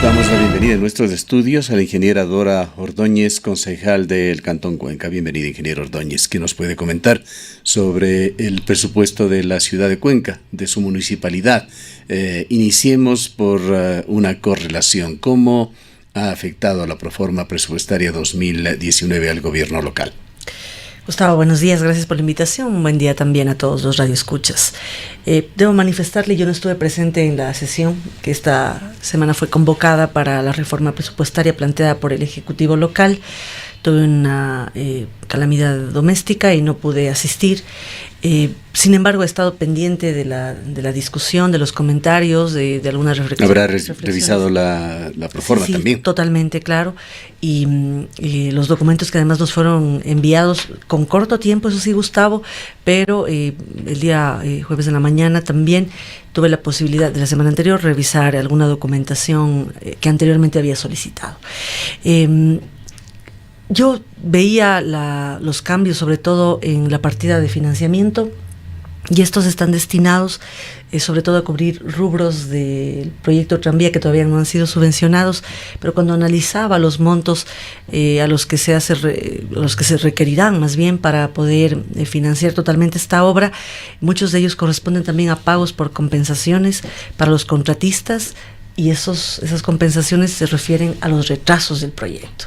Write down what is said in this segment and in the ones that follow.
Damos la bienvenida en nuestros estudios a la ingeniera Dora Ordóñez, concejal del Cantón Cuenca. Bienvenida, ingeniero Ordóñez. ¿Qué nos puede comentar sobre el presupuesto de la ciudad de Cuenca, de su municipalidad? Iniciemos por una correlación. ¿Cómo ha afectado la proforma presupuestaria 2019 al gobierno local? Gustavo, buenos días, gracias por la invitación. Un buen día también a todos los radioescuchas. Debo manifestarle, yo no estuve presente en la sesión que esta semana fue convocada para la reforma presupuestaria planteada por el Ejecutivo local. Tuve una calamidad doméstica y no pude asistir. Sin embargo, he estado pendiente de la discusión, de los comentarios, de algunas reflexiones. ¿Habrá revisado la proforma sí, también? Totalmente, claro. Y los documentos que además nos fueron enviados con corto tiempo, eso sí, Gustavo, pero el día jueves en la mañana también tuve la posibilidad de la semana anterior revisar alguna documentación que anteriormente había solicitado. Yo veía los cambios, sobre todo en la partida de financiamiento, y estos están destinados sobre todo a cubrir rubros del proyecto tranvía que todavía no han sido subvencionados, pero cuando analizaba los montos a los que se requerirán más bien para poder financiar totalmente esta obra, muchos de ellos corresponden también a pagos por compensaciones para los contratistas, y esas compensaciones se refieren a los retrasos del proyecto.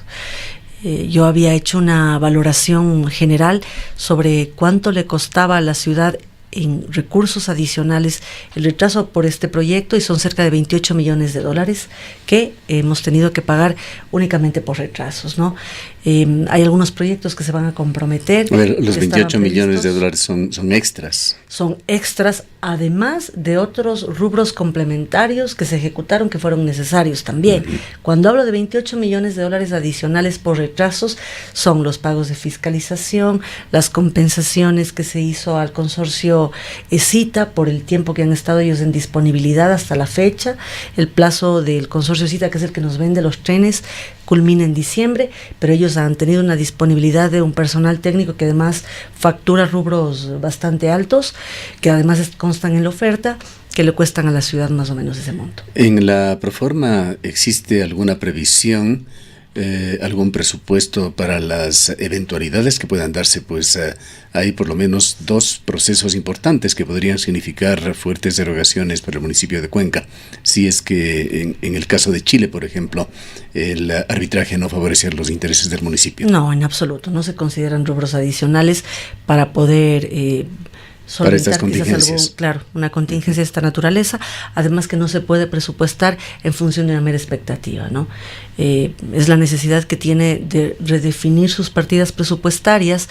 Yo había hecho una valoración general sobre cuánto le costaba a la ciudad en recursos adicionales el retraso por este proyecto, y son cerca de 28 millones de dólares que hemos tenido que pagar únicamente por retrasos, ¿no? Hay algunos proyectos que se van a comprometer. A ver, los 28 millones de dólares son extras. Son extras, además de otros rubros complementarios que se ejecutaron que fueron necesarios también. Cuando hablo de 28 millones de dólares adicionales por retrasos, son los pagos de fiscalización, las compensaciones que se hizo al consorcio CITA por el tiempo que han estado ellos en disponibilidad hasta la fecha. El plazo del consorcio CITA, que es el que nos vende los trenes, culmina en diciembre, pero ellos han tenido una disponibilidad de un personal técnico que además factura rubros bastante altos, que además constan en la oferta, que le cuestan a la ciudad más o menos ese monto. ¿En la proforma existe alguna previsión, algún presupuesto para las eventualidades que puedan darse? Pues hay por lo menos dos procesos importantes que podrían significar fuertes derogaciones para el municipio de Cuenca. Si es que en el caso de Chile, por ejemplo, el arbitraje no favorece los intereses del municipio. No, en absoluto. No se consideran rubros adicionales para poder para estas contingencias. Claro, una contingencia de esta naturaleza, además que no se puede presupuestar en función de una mera expectativa, ¿no? Es la necesidad que tiene de redefinir sus partidas presupuestarias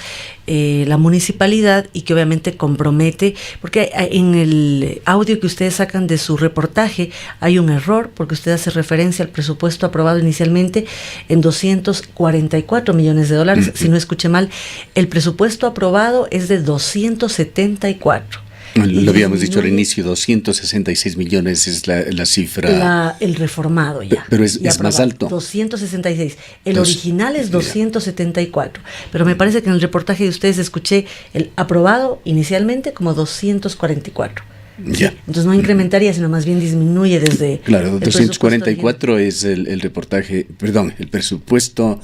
la municipalidad, y que obviamente compromete, porque en el audio que ustedes sacan de su reportaje hay un error, porque usted hace referencia al presupuesto aprobado inicialmente en 244 millones de dólares, si no escuché mal. El presupuesto aprobado es de 274. Lo habíamos dicho al inicio, 266 millones es la cifra. El reformado ya. Pero es más alto. 266. El original es 274. Pero me parece que en el reportaje de ustedes escuché el aprobado inicialmente como 244. Ya. Sí, entonces no incrementaría, sino más bien disminuye desde... Claro, 244 es el reportaje, perdón, el presupuesto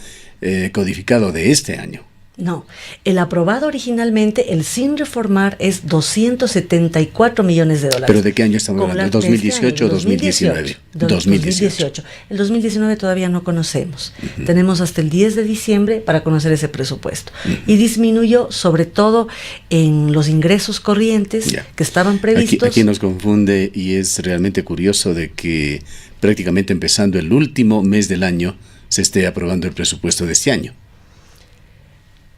codificado de este año. No, el aprobado originalmente, el sin reformar, es 274 millones de dólares. ¿Pero de qué año estamos hablando? ¿2018 o 2019? 2018. El 2019 todavía no conocemos. Tenemos hasta el 10 de diciembre para conocer ese presupuesto. Y disminuyó sobre todo en los ingresos corrientes que estaban previstos. Aquí nos confunde, y es realmente curioso de que prácticamente empezando el último mes del año se esté aprobando el presupuesto de este año.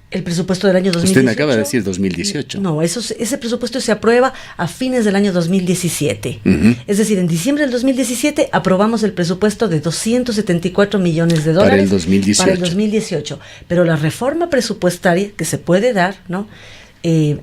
El presupuesto del año 2018. Usted me acaba de decir 2018. No, ese presupuesto se aprueba a fines del año 2017. Es decir, en diciembre del 2017 aprobamos el presupuesto de 274 millones de dólares. Para el 2018. Pero la reforma presupuestaria que se puede dar, ¿no?,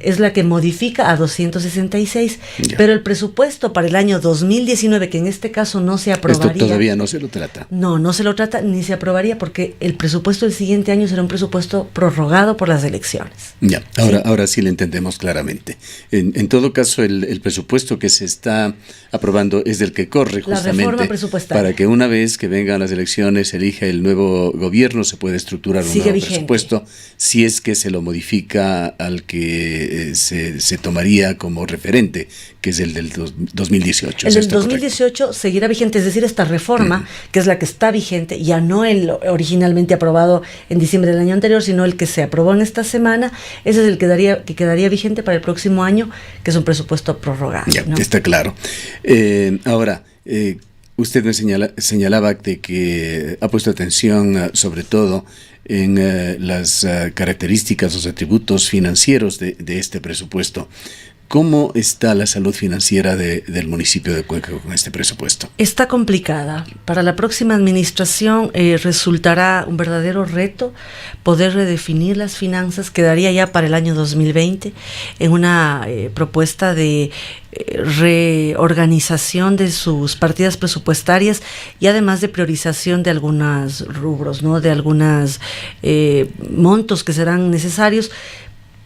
es la que modifica a 266, Ya. pero el presupuesto para el año 2019, que en este caso no se aprobaría. Esto todavía no se lo trata. No se lo trata ni se aprobaría porque el presupuesto del siguiente año será un presupuesto prorrogado por las elecciones. Ya, ahora sí lo entendemos claramente. En todo caso, el presupuesto que se está aprobando es del que corre La justamente reforma presupuestaria. para que una vez que vengan las elecciones, elija el nuevo gobierno, se pueda estructurar un Sigue nuevo vigente. presupuesto, si es que se lo modifica al que se tomaría como referente, que es el del 2018. El ¿Es del esto correcto? 2018 seguirá vigente, es decir, esta reforma, que es la que está vigente, ya no el originalmente aprobado en diciembre del año anterior, sino el que se aprobó en esta semana, ese es el que quedaría vigente para el próximo año, que es un presupuesto prorrogado. Ya, ¿no? está claro. Ahora, usted me señalaba de que ha puesto atención sobre todo en las características, los atributos financieros de este presupuesto. ¿Cómo está la salud financiera del municipio de Cuenca con este presupuesto? Está complicada. Para la próxima administración resultará un verdadero reto poder redefinir las finanzas. Quedaría ya para el año 2020 en una propuesta de reorganización de sus partidas presupuestarias y además de priorización de algunos rubros, ¿no? De algunos montos que serán necesarios.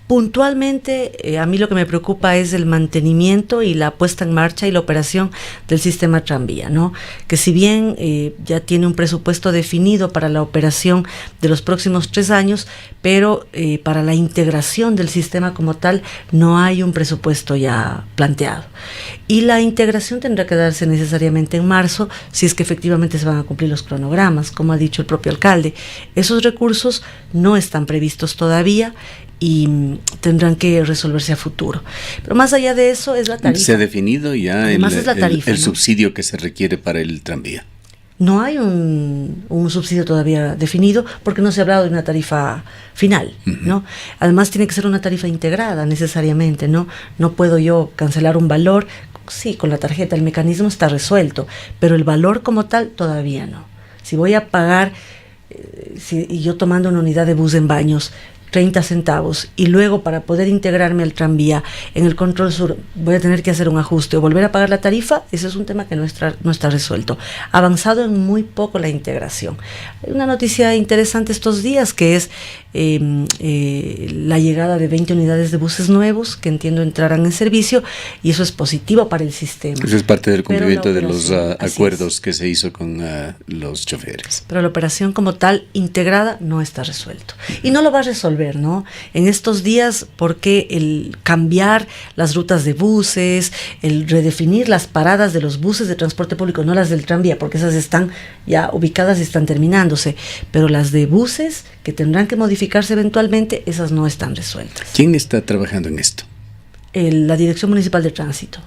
Puntualmente, a mí lo que me preocupa es el mantenimiento y la puesta en marcha y la operación del sistema tranvía, ¿no? Que si bien ya tiene un presupuesto definido para la operación de los próximos 3 años, pero para la integración del sistema como tal no hay un presupuesto ya planteado. Y la integración tendrá que darse necesariamente en marzo, si es que efectivamente se van a cumplir los cronogramas, como ha dicho el propio alcalde. Esos recursos no están previstos todavía y tendrán que resolverse a futuro. Pero más allá de eso es la tarifa. ¿Se ha definido ya Además es la tarifa, el ¿no? subsidio que se requiere para el tranvía? No hay un subsidio todavía definido porque no se ha hablado de una tarifa final, ¿no? Además tiene que ser una tarifa integrada necesariamente, ¿no? No puedo yo cancelar un valor, sí, con la tarjeta el mecanismo está resuelto, pero el valor como tal todavía no. Si voy a pagar, y yo tomando una unidad de bus en Baños, 30 centavos, y luego para poder integrarme al tranvía en el Control Sur voy a tener que hacer un ajuste o volver a pagar la tarifa, ese es un tema que no está resuelto. Ha avanzado en muy poco la integración. Hay una noticia interesante estos días que es la llegada de 20 unidades de buses nuevos que entiendo entrarán en servicio y eso es positivo para el sistema. Eso es parte del cumplimiento de los operación, acuerdos que se hizo con los choferes. Pero la operación como tal integrada no está resuelto y no lo va a resolver, ¿no? En estos días, porque el cambiar las rutas de buses, el redefinir las paradas de los buses de transporte público, no las del tranvía, porque esas están ya ubicadas y están terminándose, pero las de buses que tendrán que modificarse eventualmente, esas no están resueltas. ¿Quién está trabajando en esto? La Dirección Municipal de Tránsito.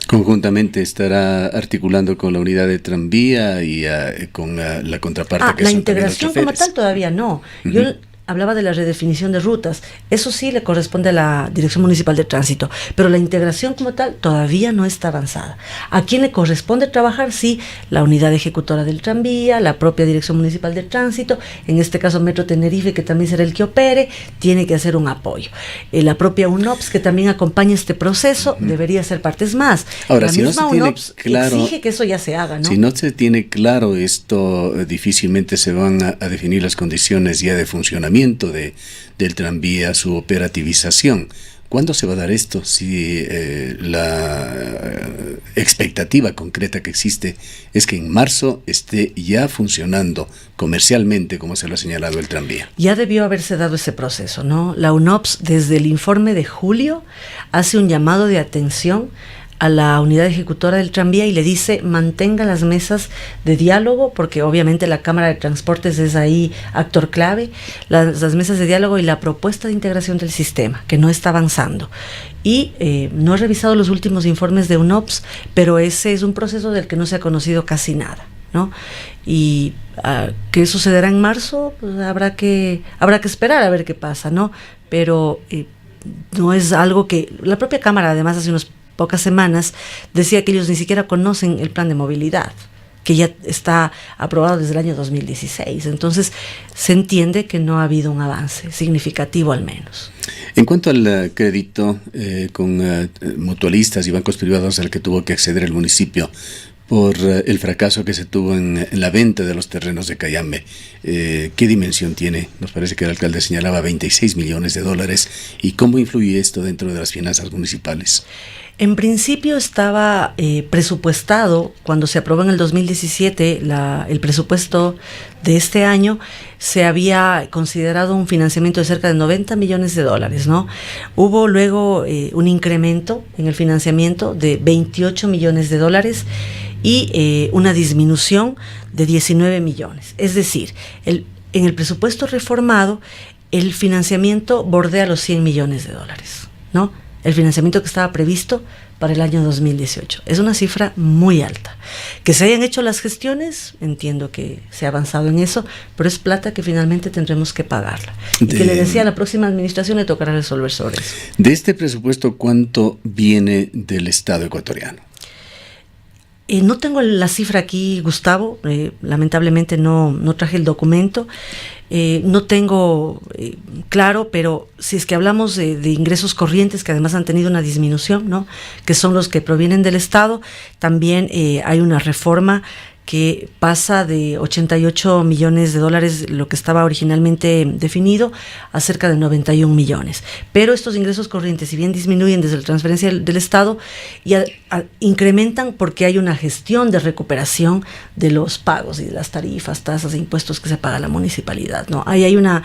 Conjuntamente estará articulando con la unidad de tranvía y con la contraparte que la son también los integración como choferes. tal todavía no. Yo hablaba de la redefinición de rutas, eso sí le corresponde a la Dirección Municipal de Tránsito, pero la integración como tal todavía no está avanzada. ¿A quién le corresponde trabajar? Sí, la unidad ejecutora del tranvía, la propia Dirección Municipal de Tránsito, en este caso Metro Tenerife, que también será el que opere, tiene que hacer un apoyo. La propia UNOPS, que también acompaña este proceso, debería ser parte. Es más, ahora, la si misma no se tiene UNOPS claro, exige que eso ya se haga, ¿no? Si no se tiene claro esto, difícilmente se van a definir las condiciones ya de funcionamiento del tranvía, su operativización. ¿Cuándo se va a dar esto? Si la expectativa concreta que existe es que en marzo esté ya funcionando comercialmente, como se lo ha señalado el tranvía. Ya debió haberse dado ese proceso, ¿no? La UNOPS, desde el informe de julio, hace un llamado de atención a la unidad ejecutora del tranvía y le dice mantenga las mesas de diálogo, porque obviamente la Cámara de Transportes es ahí actor clave, las mesas de diálogo y la propuesta de integración del sistema, que no está avanzando. Y no he revisado los últimos informes de UNOPS, pero ese es un proceso del que no se ha conocido casi nada, ¿no? Y ¿qué sucederá en marzo? Pues habrá que esperar a ver qué pasa, ¿no? Pero no es algo que la propia Cámara, además, hace unas pocas semanas decía que ellos ni siquiera conocen el plan de movilidad, que ya está aprobado desde el año 2016. Entonces, se entiende que no ha habido un avance significativo al menos. En cuanto al crédito con mutualistas y bancos privados al que tuvo que acceder el municipio por el fracaso que se tuvo en la venta de los terrenos de Cayambe, ¿qué dimensión tiene? Nos parece que el alcalde señalaba 26 millones de dólares. ¿Y cómo influye esto dentro de las finanzas municipales? En principio estaba presupuestado, cuando se aprobó en el 2017 el presupuesto de este año, se había considerado un financiamiento de cerca de 90 millones de dólares, ¿no? Hubo luego un incremento en el financiamiento de 28 millones de dólares y una disminución de 19 millones. Es decir, en el presupuesto reformado, el financiamiento bordea los 100 millones de dólares, ¿no? El financiamiento que estaba previsto para el año 2018. Es una cifra muy alta. Que se hayan hecho las gestiones, entiendo que se ha avanzado en eso, pero es plata que finalmente tendremos que pagarla. Y que le decía, a la próxima administración le tocará resolver sobre eso. De este presupuesto, ¿cuánto viene del Estado ecuatoriano? No tengo la cifra aquí, Gustavo, lamentablemente no traje el documento, no tengo claro, pero si es que hablamos de ingresos corrientes que además han tenido una disminución, ¿no?, que son los que provienen del Estado, también hay una reforma que pasa de 88 millones de dólares, lo que estaba originalmente definido, a cerca de 91 millones. Pero estos ingresos corrientes, si bien disminuyen desde la transferencia del Estado, incrementan porque hay una gestión de recuperación de los pagos y de las tarifas, tasas e impuestos que se paga la municipalidad, ¿no? Ahí hay una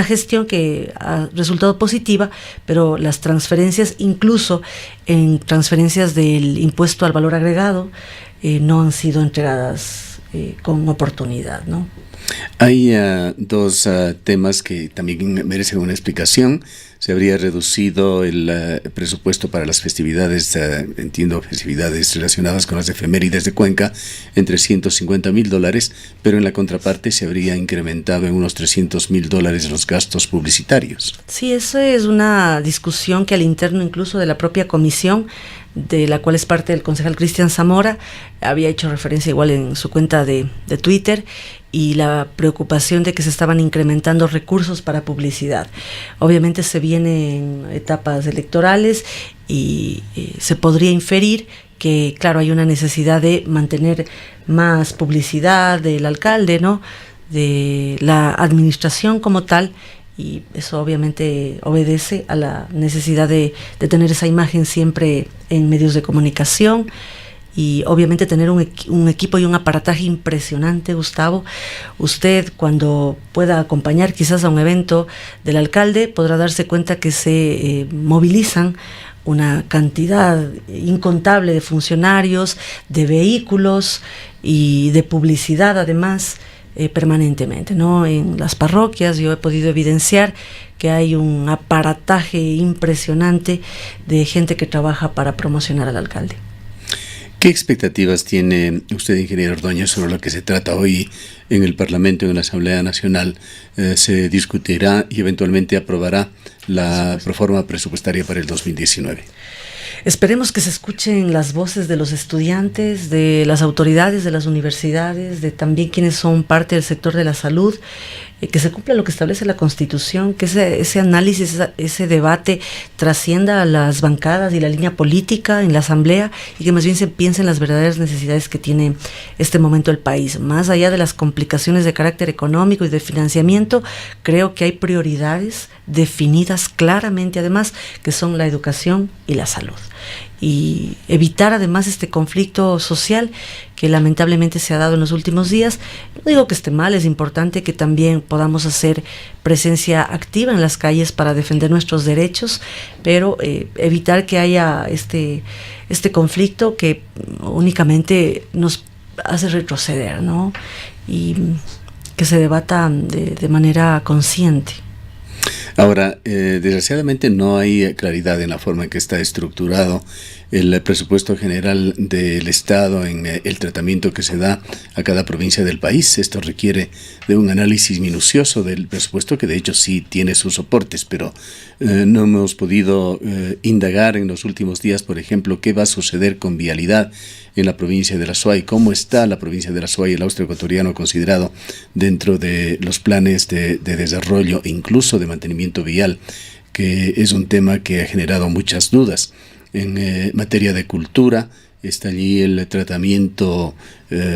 gestión que ha resultado positiva, pero las transferencias, incluso en transferencias del impuesto al valor agregado, no han sido entregadas con oportunidad, ¿no? Hay dos temas que también merecen una explicación. Se habría reducido el presupuesto para las festividades, entiendo, festividades relacionadas con las efemérides de Cuenca, en $350,000, pero en la contraparte se habría incrementado en unos $300,000 los gastos publicitarios. Sí, eso es una discusión que al interno incluso de la propia comisión, de la cual es parte el concejal Cristian Zamora, había hecho referencia igual en su cuenta de Twitter, y la preocupación de que se estaban incrementando recursos para publicidad. Obviamente se vienen etapas electorales y se podría inferir que, claro, hay una necesidad de mantener más publicidad del alcalde, ¿no?, de la administración como tal, y eso obviamente obedece a la necesidad de tener esa imagen siempre en medios de comunicación, y obviamente tener un equipo y un aparataje impresionante, Gustavo. Usted, cuando pueda acompañar quizás a un evento del alcalde, podrá darse cuenta que se movilizan una cantidad incontable de funcionarios, de vehículos y de publicidad además, permanentemente, ¿no? En las parroquias yo he podido evidenciar que hay un aparataje impresionante de gente que trabaja para promocionar al alcalde. ¿Qué expectativas tiene usted, ingeniero Ordóñez, sobre lo que se trata hoy en el Parlamento, en la Asamblea Nacional? Se discutirá y eventualmente aprobará la proforma presupuestaria para el 2019. Esperemos que se escuchen las voces de los estudiantes, de las autoridades de las universidades, de también quienes son parte del sector de la salud, que se cumpla lo que establece la Constitución, que ese análisis, ese debate trascienda a las bancadas y la línea política en la Asamblea, y que más bien se piense en las verdaderas necesidades que tiene este momento el país. Más allá de las complicaciones de carácter económico y de financiamiento, creo que hay prioridades definidas claramente, además, que son la educación y la salud. Y evitar además este conflicto social que lamentablemente se ha dado en los últimos días. No digo que esté mal, es importante que también podamos hacer presencia activa en las calles para defender nuestros derechos, pero evitar que haya este conflicto que únicamente nos hace retroceder, ¿no? Y que se debata de manera consciente. Ahora, desgraciadamente no hay claridad en la forma en que está estructurado el presupuesto general del Estado en el tratamiento que se da a cada provincia del país. Esto requiere de un análisis minucioso del presupuesto, que de hecho sí tiene sus soportes, pero no hemos podido indagar en los últimos días, por ejemplo, qué va a suceder con vialidad en la provincia de la Suay, cómo está la provincia de la Suay, el Austro Ecuatoriano, considerado dentro de los planes de desarrollo e incluso de mantenimiento vial, que es un tema que ha generado muchas dudas. En materia de cultura, está allí el tratamiento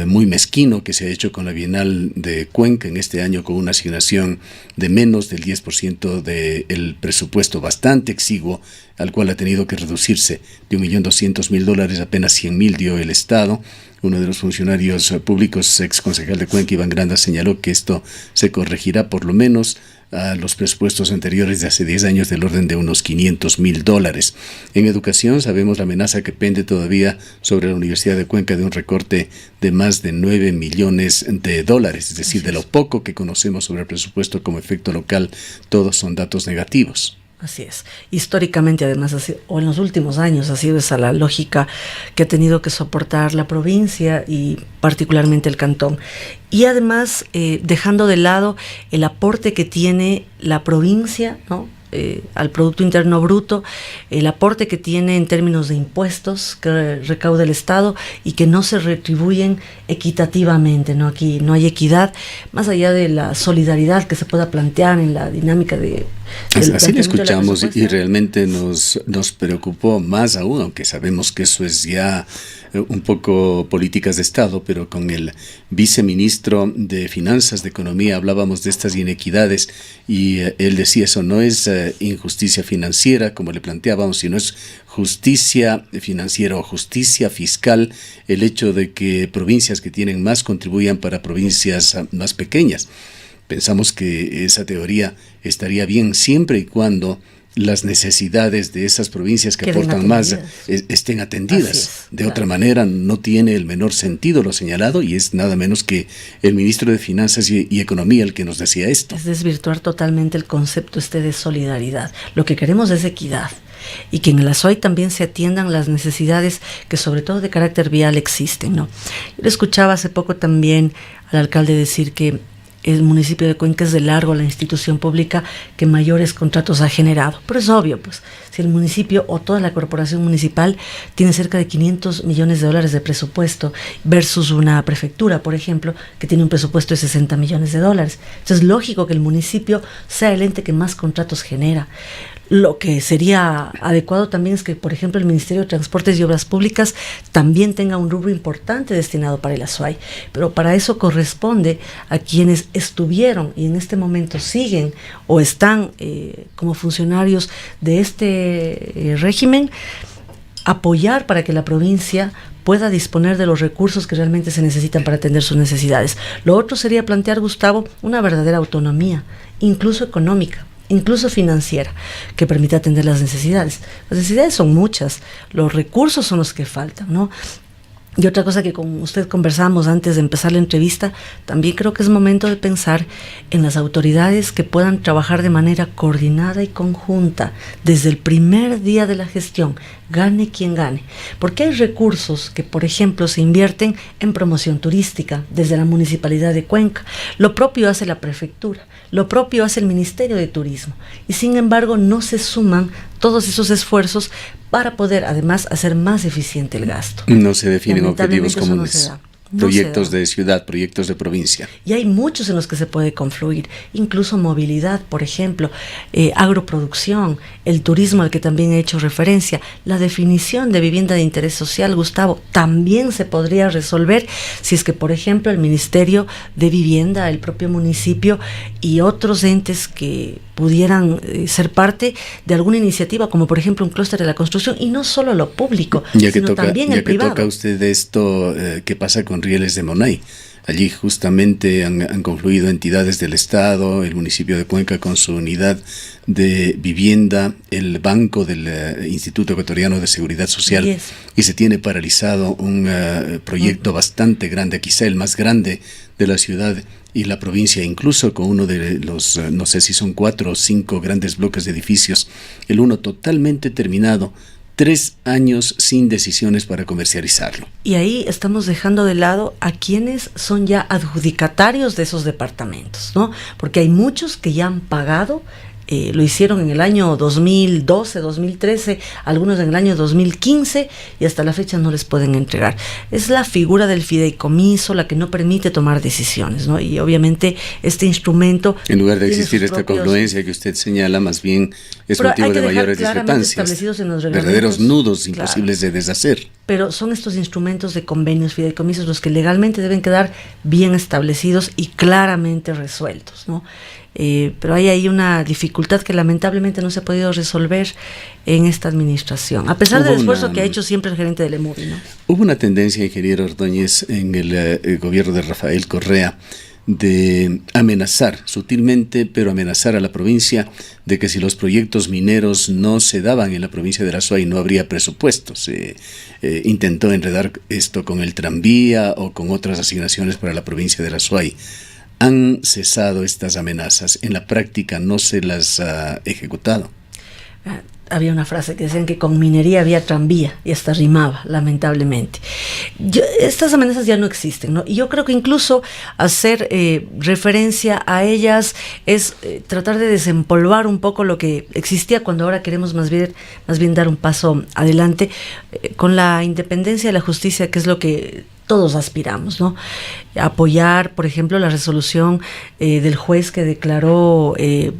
muy mezquino que se ha hecho con la Bienal de Cuenca en este año, con una asignación de menos del 10% del presupuesto, bastante exiguo, al cual ha tenido que reducirse de $1.200.000, apenas 100.000 dio el Estado. Uno de los funcionarios públicos, ex concejal de Cuenca, Iván Granda, señaló que esto se corregirá por lo menos a los presupuestos anteriores de hace 10 años del orden de unos $500.000. En educación sabemos la amenaza que pende todavía sobre la Universidad de Cuenca de un recorte de más de $9 millones, es decir, de lo poco que conocemos sobre el presupuesto como efecto local, todos son datos negativos. Así es. Históricamente, además, o en los últimos años, ha sido esa la lógica que ha tenido que soportar la provincia y particularmente el cantón. Y además, dejando de lado el aporte que tiene la provincia, ¿no?, al Producto Interno Bruto, el aporte que tiene en términos de impuestos que recauda el Estado y que no se retribuyen equitativamente, ¿no? Aquí no hay equidad, más allá de la solidaridad que se pueda plantear en la dinámica de... Así lo escuchamos y realmente nos preocupó más aún, aunque sabemos que eso es ya un poco políticas de Estado, pero con el viceministro de Finanzas, de Economía, hablábamos de estas inequidades y él decía, eso no es injusticia financiera, como le planteábamos, sino es justicia financiera o justicia fiscal, el hecho de que provincias que tienen más contribuyan para provincias más pequeñas. Pensamos que esa teoría estaría bien siempre y cuando las necesidades de esas provincias que aportan más estén atendidas. De otra manera, no tiene el menor sentido lo señalado, y es nada menos que el ministro de Finanzas y Economía el que nos decía esto. Es desvirtuar totalmente el concepto de solidaridad. Lo que queremos es equidad, y que en la SOAY también se atiendan las necesidades que sobre todo de carácter vial existen, ¿no? Yo le escuchaba hace poco también al alcalde decir que el municipio de Cuenca es de largo la institución pública que mayores contratos ha generado. Pero es obvio, pues, si el municipio o toda la corporación municipal tiene cerca de $500 millones de presupuesto versus una prefectura, por ejemplo, que tiene un presupuesto de $60 millones. Entonces es lógico que el municipio sea el ente que más contratos genera. Lo que sería adecuado también es que, por ejemplo, el Ministerio de Transportes y Obras Públicas también tenga un rubro importante destinado para el ASUAY, pero para eso corresponde a quienes estuvieron y en este momento siguen o están como funcionarios de este régimen, apoyar para que la provincia pueda disponer de los recursos que realmente se necesitan para atender sus necesidades. Lo otro sería plantear, Gustavo, una verdadera autonomía, incluso económica, incluso financiera, que permita atender las necesidades. Las necesidades son muchas, los recursos son los que faltan, ¿no? Y otra cosa que con usted conversamos antes de empezar la entrevista, también creo que es momento de pensar en las autoridades que puedan trabajar de manera coordinada y conjunta desde el primer día de la gestión, gane quien gane, porque hay recursos que, por ejemplo, se invierten en promoción turística desde la Municipalidad de Cuenca, lo propio hace la Prefectura, lo propio hace el Ministerio de Turismo, y sin embargo no se suman todos esos esfuerzos para poder además hacer más eficiente el gasto. No se definen objetivos comunes. Proyectos de ciudad, proyectos de provincia. Y hay muchos en los que se puede confluir, incluso movilidad, por ejemplo, agroproducción, el turismo al que también he hecho referencia, la definición de vivienda de interés social, Gustavo, también se podría resolver si es que, por ejemplo, el Ministerio de Vivienda, el propio municipio y otros entes que pudieran ser parte de alguna iniciativa, como por ejemplo un clúster de la construcción, y no solo lo público, sino también el privado. Ya que toca usted esto, ¿qué pasa con Rieles de Monay? Allí justamente han confluido entidades del Estado, el municipio de Cuenca con su unidad de vivienda, el banco del Instituto Ecuatoriano de Seguridad Social, y se tiene paralizado un proyecto bastante grande, quizá el más grande de la ciudad y la provincia, incluso con uno de los, no sé si son 4 o 5 grandes bloques de edificios, el uno totalmente terminado, 3 años sin decisiones para comercializarlo. Y ahí estamos dejando de lado a quienes son ya adjudicatarios de esos departamentos, ¿no? Porque hay muchos que ya han pagado. Lo hicieron en el año 2012, 2013, algunos en el año 2015 y hasta la fecha no les pueden entregar. Es la figura del fideicomiso la que no permite tomar decisiones, ¿no? Y obviamente este instrumento... En lugar de existir esta congruencia que usted señala, más bien es motivo de mayores discrepancias, verdaderos nudos imposibles de deshacer. Pero son estos instrumentos de convenios, fideicomisos, los que legalmente deben quedar bien establecidos y claramente resueltos, ¿no? Pero hay ahí una dificultad que lamentablemente no se ha podido resolver en esta administración, a pesar del esfuerzo que ha hecho siempre el gerente del EMURI, ¿no? Hubo una tendencia, ingeniero Ordóñez, en el gobierno de Rafael Correa de amenazar sutilmente, pero amenazar a la provincia de que si los proyectos mineros no se daban en la provincia de la Azuay no habría presupuestos. Intentó enredar esto con el tranvía o con otras asignaciones para la provincia de la Azuay. ¿Han cesado estas amenazas? ¿En la práctica no se las ha ejecutado? Había una frase que decían que con minería había tranvía y hasta rimaba, lamentablemente. Estas amenazas ya no existen, ¿no? Y yo creo que incluso hacer referencia a ellas es tratar de desempolvar un poco lo que existía cuando ahora queremos más bien dar un paso adelante con la independencia de la justicia, que es lo que todos aspiramos, ¿no? Apoyar, por ejemplo, la resolución del juez que declaró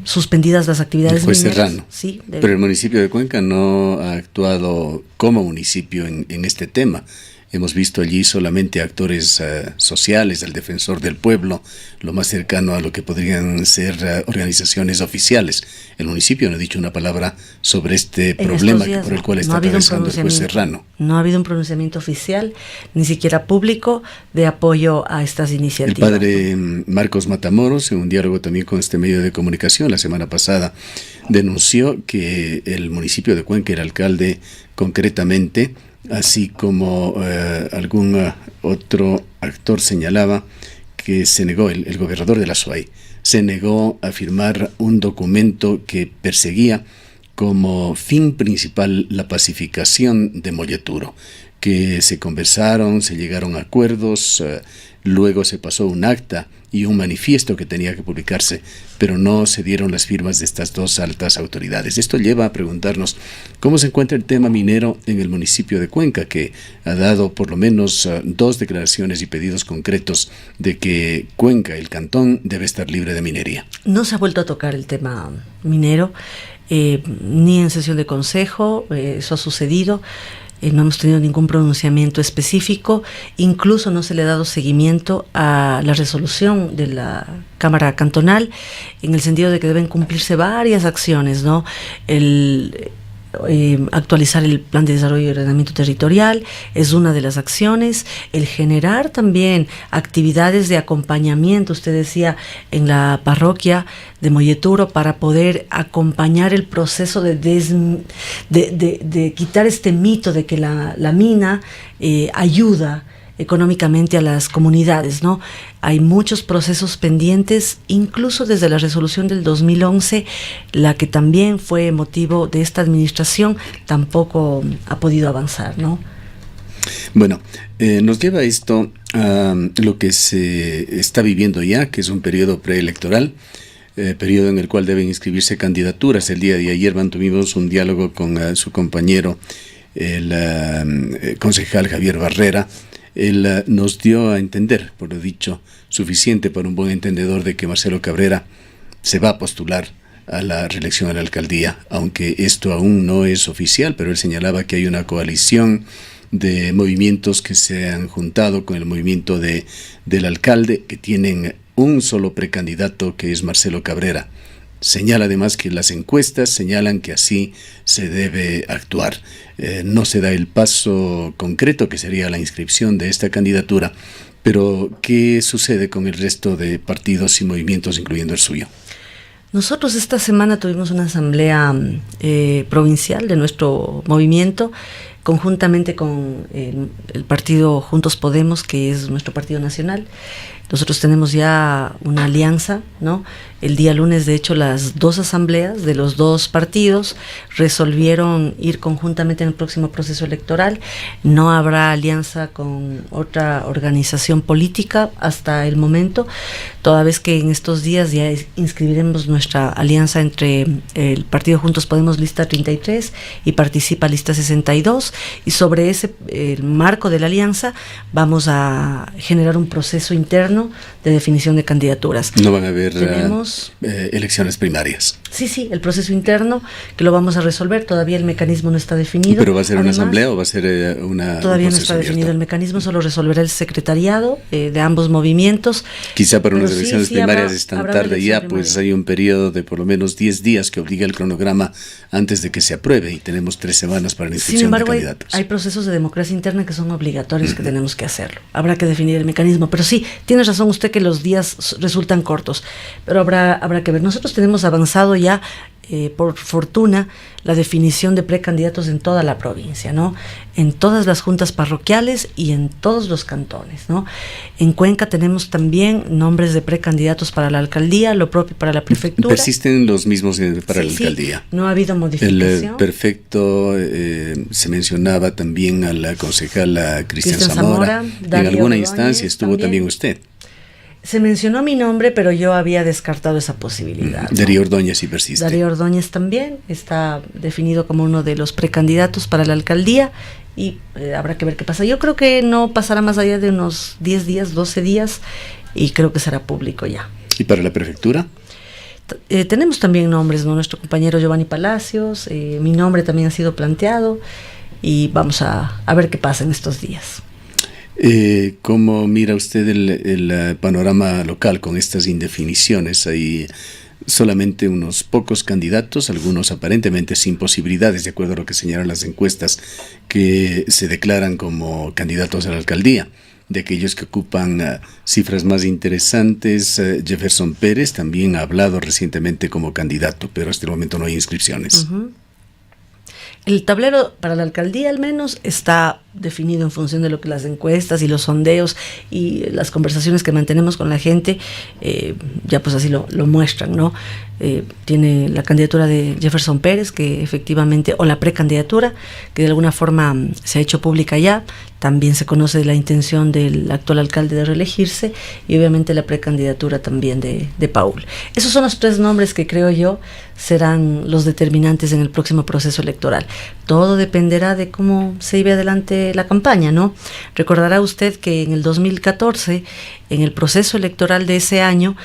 suspendidas las actividades mineras. El juez Serrano. Sí, pero el municipio de Cuenca no ha actuado como municipio en este tema. Hemos visto allí solamente actores sociales, el defensor del pueblo, lo más cercano a lo que podrían ser organizaciones oficiales. El municipio no ha dicho una palabra sobre este problema por el cual está atravesando el juez Serrano. No ha habido un pronunciamiento oficial, ni siquiera público, de apoyo a estas iniciativas. El padre Marcos Matamoros, en un diálogo también con este medio de comunicación la semana pasada, denunció que el municipio de Cuenca, el alcalde concretamente, así como algún otro actor señalaba que se negó, el gobernador de la Azuay, se negó a firmar un documento que perseguía como fin principal la pacificación de Molleturo, que se conversaron, se llegaron a acuerdos, luego se pasó un acta y un manifiesto que tenía que publicarse, pero no se dieron las firmas de estas dos altas autoridades. Esto lleva a preguntarnos cómo se encuentra el tema minero en el municipio de Cuenca, que ha dado por lo menos 2 declaraciones y pedidos concretos de que Cuenca, el cantón, debe estar libre de minería. No se ha vuelto a tocar el tema minero, ni en sesión de consejo, eso ha sucedido. No hemos tenido ningún pronunciamiento específico, incluso no se le ha dado seguimiento a la resolución de la Cámara Cantonal, en el sentido de que deben cumplirse varias acciones, ¿no? Actualizar el plan de desarrollo y ordenamiento territorial es una de las acciones, el generar también actividades de acompañamiento, usted decía, en la parroquia de Molleturo, para poder acompañar el proceso de quitar este mito de que la mina ayuda económicamente a las comunidades, ¿no? Hay muchos procesos pendientes, incluso desde la resolución del 2011, la que también fue motivo de esta administración, tampoco ha podido avanzar, ¿no? Bueno, nos lleva esto a lo que se está viviendo ya, que es un periodo preelectoral, periodo en el cual deben inscribirse candidaturas. El día de ayer mantuvimos un diálogo con su compañero, el concejal Javier Barrera. Él nos dio a entender, por lo dicho, suficiente para un buen entendedor, de que Marcelo Cabrera se va a postular a la reelección a la alcaldía, aunque esto aún no es oficial, pero él señalaba que hay una coalición de movimientos que se han juntado con el movimiento del alcalde, que tienen un solo precandidato, que es Marcelo Cabrera. Señala además que las encuestas señalan que así se debe actuar. No se da el paso concreto, que sería la inscripción de esta candidatura, pero ¿qué sucede con el resto de partidos y movimientos, incluyendo el suyo? Nosotros esta semana tuvimos una asamblea provincial de nuestro movimiento, conjuntamente con el partido Juntos Podemos, que es nuestro partido nacional. Nosotros tenemos ya una alianza, ¿no? El día lunes, de hecho, las dos asambleas de los dos partidos resolvieron ir conjuntamente en el próximo proceso electoral. No habrá alianza con otra organización política hasta el momento, toda vez que en estos días ya inscribiremos nuestra alianza entre el partido Juntos Podemos Lista 33 y Participa Lista 62, y sobre ese el marco de la alianza vamos a generar un proceso interno de definición de candidaturas. No van a haber Tenemos elecciones primarias. Sí, el proceso interno que lo vamos a resolver. Todavía el mecanismo no está definido. ¿Pero va a ser Además, una asamblea o va a ser una todavía un no está abierto? definido el mecanismo, solo resolverá el secretariado de ambos movimientos. Quizá para Pero unas elecciones primarias es tan habrá tarde elección ya, pues primaria. hay un periodo de por lo menos 10 días que obliga el cronograma antes de que se apruebe, y tenemos 3 semanas para la Sin inscripción embargo, de hay candidatos. procesos de democracia interna que son obligatorios, que tenemos que hacerlo. Habrá que definir el mecanismo, pero sí, tiene razón usted que los días resultan cortos, pero habrá que ver. Nosotros tenemos avanzado ya, por fortuna, la definición de precandidatos en toda la provincia, ¿no? En todas las juntas parroquiales y en todos los cantones, ¿no? En Cuenca tenemos también nombres de precandidatos para la alcaldía, lo propio para la prefectura. Persisten los mismos para Sí, la alcaldía. No ha habido modificación. El perfecto, se mencionaba también a la concejala Cristian Zamora. En Darío alguna Ordóñez instancia estuvo también usted. Se mencionó mi nombre, pero yo había descartado esa posibilidad, ¿no? Darío Ordóñez sí persiste. Darío Ordóñez también está definido como uno de los precandidatos para la alcaldía, y habrá que ver qué pasa. Yo creo que no pasará más allá de unos 10 días, 12 días, y creo que será público ya. ¿Y para la prefectura? Tenemos también nombres, ¿no? Nuestro compañero Giovanni Palacios, mi nombre también ha sido planteado, y vamos a ver qué pasa en estos días. ¿Cómo mira usted el panorama local con estas indefiniciones? Hay solamente unos pocos candidatos, algunos aparentemente sin posibilidades, de acuerdo a lo que señalan las encuestas, que se declaran como candidatos a la alcaldía. De aquellos que ocupan cifras más interesantes, Jefferson Pérez también ha hablado recientemente como candidato, pero hasta el momento no hay inscripciones. Uh-huh. El tablero para la alcaldía al menos está definido en función de lo que las encuestas y los sondeos y las conversaciones que mantenemos con la gente ya pues así lo muestran, ¿no? Tiene la candidatura de Jefferson Pérez, que efectivamente, o la precandidatura, que de alguna forma se ha hecho pública ya. También se conoce la intención del actual alcalde de reelegirse, y obviamente la precandidatura también de Paul. Esos son los 3 nombres que creo yo serán los determinantes en el próximo proceso electoral. Todo dependerá de cómo se lleve adelante la campaña, ¿no? Recordará usted que en el 2014, en el proceso electoral de ese año,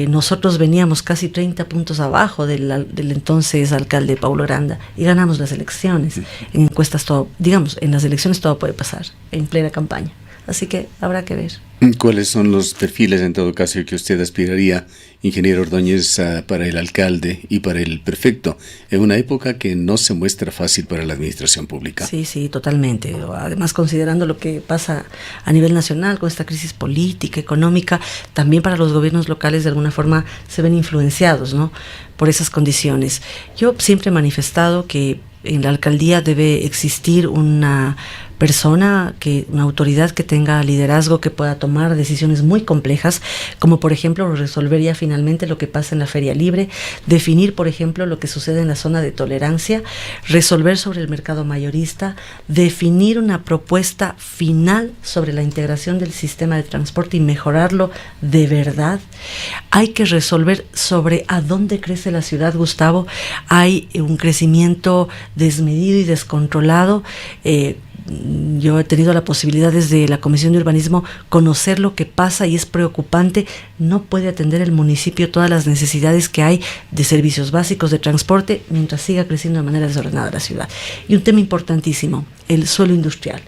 nosotros veníamos casi 30 puntos abajo del entonces alcalde Paulo Aranda, y ganamos las elecciones. En encuestas todo, digamos, en las elecciones todo puede pasar, en plena campaña. Así que habrá que ver. ¿Cuáles son los perfiles, en todo caso, que usted aspiraría, ingeniero Ordóñez, para el alcalde y para el prefecto, en una época que no se muestra fácil para la administración pública? Sí, totalmente. Además, considerando lo que pasa a nivel nacional con esta crisis política, económica, también para los gobiernos locales de alguna forma se ven influenciados, ¿no?, por esas condiciones. Yo siempre he manifestado que en la alcaldía debe existir una persona, una autoridad que tenga liderazgo, que pueda tomar decisiones muy complejas, como por ejemplo resolver ya finalmente lo que pasa en la Feria Libre, definir por ejemplo lo que sucede en la zona de tolerancia, resolver sobre el mercado mayorista, definir una propuesta final sobre la integración del sistema de transporte y mejorarlo de verdad. Hay que resolver sobre a dónde crece la ciudad, Gustavo. Hay un crecimiento desmedido y descontrolado. Yo he tenido la posibilidad desde la Comisión de Urbanismo conocer lo que pasa, y es preocupante. No puede atender el municipio todas las necesidades que hay de servicios básicos de transporte mientras siga creciendo de manera desordenada la ciudad. Y un tema importantísimo, el suelo industrial.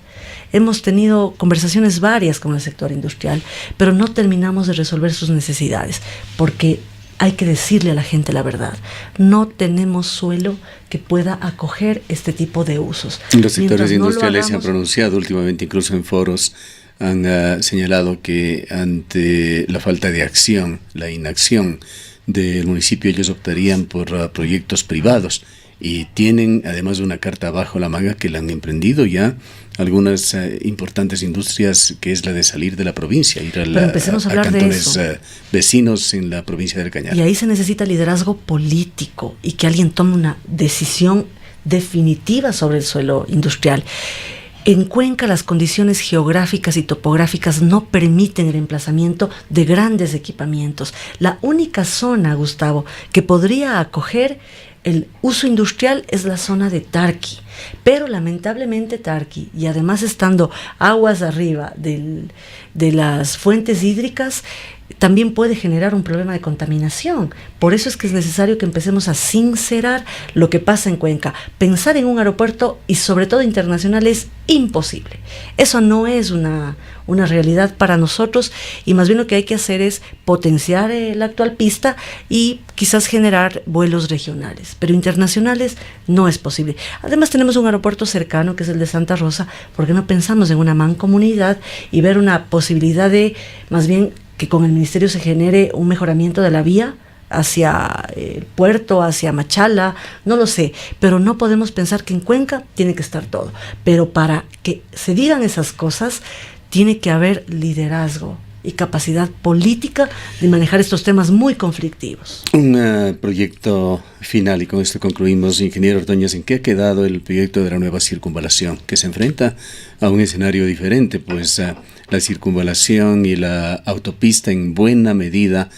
Hemos tenido conversaciones varias con el sector industrial, pero no terminamos de resolver sus necesidades, porque hay que decirle a la gente la verdad. No tenemos suelo que pueda acoger este tipo de usos. Los sectores industriales se han hagamos, pronunciado últimamente, incluso en foros, han señalado que ante la falta de acción, la inacción del municipio, ellos optarían por proyectos privados. y tienen además una carta bajo la manga que la han emprendido ya algunas importantes industrias, que es la de salir de la provincia, ir empecemos a hablar cantones de eso. Vecinos en la provincia del Cañar. Y ahí se necesita liderazgo político y que alguien tome una decisión definitiva sobre el suelo industrial. En Cuenca las condiciones geográficas y topográficas no permiten el emplazamiento de grandes equipamientos. La única zona, Gustavo, que podría acoger el uso industrial es la zona de Tarqui, pero lamentablemente Tarqui, y además estando aguas arriba de las fuentes hídricas, también puede generar un problema de contaminación. Por eso es que es necesario que empecemos a sincerar lo que pasa en Cuenca. Pensar en un aeropuerto, y sobre todo internacional, es imposible. Eso no es una realidad para nosotros, y más bien lo que hay que hacer es potenciar la actual pista y quizás generar vuelos regionales, pero internacionales no es posible. Además tenemos un aeropuerto cercano que es el de Santa Rosa. ¿Por qué no pensamos en una mancomunidad y ver una posibilidad de, más bien, que con el ministerio se genere un mejoramiento de la vía hacia el puerto, hacia Machala? No lo sé, pero no podemos pensar que en Cuenca tiene que estar todo. Pero para que se digan esas cosas, tiene que haber liderazgo y capacidad política de manejar estos temas muy conflictivos. Un proyecto final, y con esto concluimos, ingeniero Ordóñez, ¿en qué ha quedado el proyecto de la nueva circunvalación, que se enfrenta a un escenario diferente? Pues la circunvalación y la autopista en buena medida,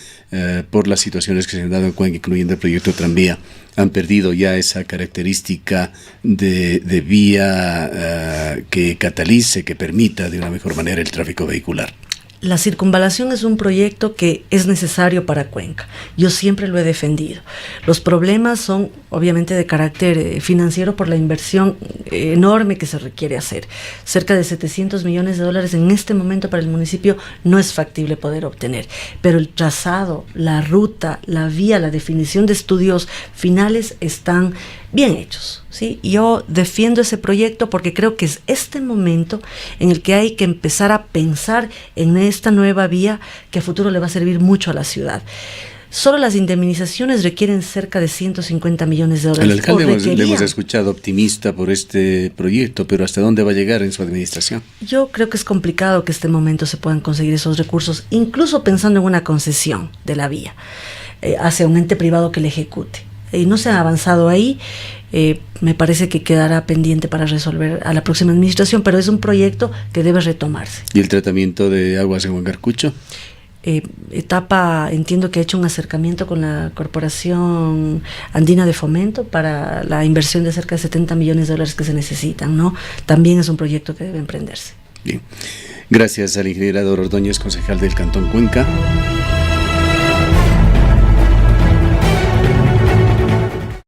por las situaciones que se han dado en Cuenca, incluyendo el proyecto tranvía, han perdido ya esa característica de vía que catalice, que permita de una mejor manera el tráfico vehicular. La circunvalación es un proyecto que es necesario para Cuenca. Yo siempre lo he defendido. Los problemas son obviamente de carácter financiero por la inversión enorme que se requiere hacer. Cerca de 700 millones de dólares en este momento para el municipio no es factible poder obtener. Pero el trazado, la ruta, la vía, la definición de estudios finales están bien hechos, ¿sí? Yo defiendo ese proyecto porque creo que es este momento en el que hay que empezar a pensar en esta nueva vía que a futuro le va a servir mucho a la ciudad. Solo las indemnizaciones requieren cerca de 150 millones de dólares. El alcalde le hemos escuchado optimista por este proyecto, pero ¿hasta dónde va a llegar en su administración? Yo creo que es complicado que este momento se puedan conseguir esos recursos, incluso pensando en una concesión de la vía hacia un ente privado que le ejecute. Y no se ha avanzado ahí. Me parece que quedará pendiente para resolver a la próxima administración, pero es un proyecto que debe retomarse. ¿Y el tratamiento de aguas en Huancarcucho? Etapa, entiendo que ha hecho un acercamiento con la Corporación Andina de Fomento para la inversión de cerca de 70 millones de dólares que se necesitan, ¿no? También es un proyecto que debe emprenderse. Bien. Gracias al ingeniero Ordóñez, concejal del Cantón Cuenca.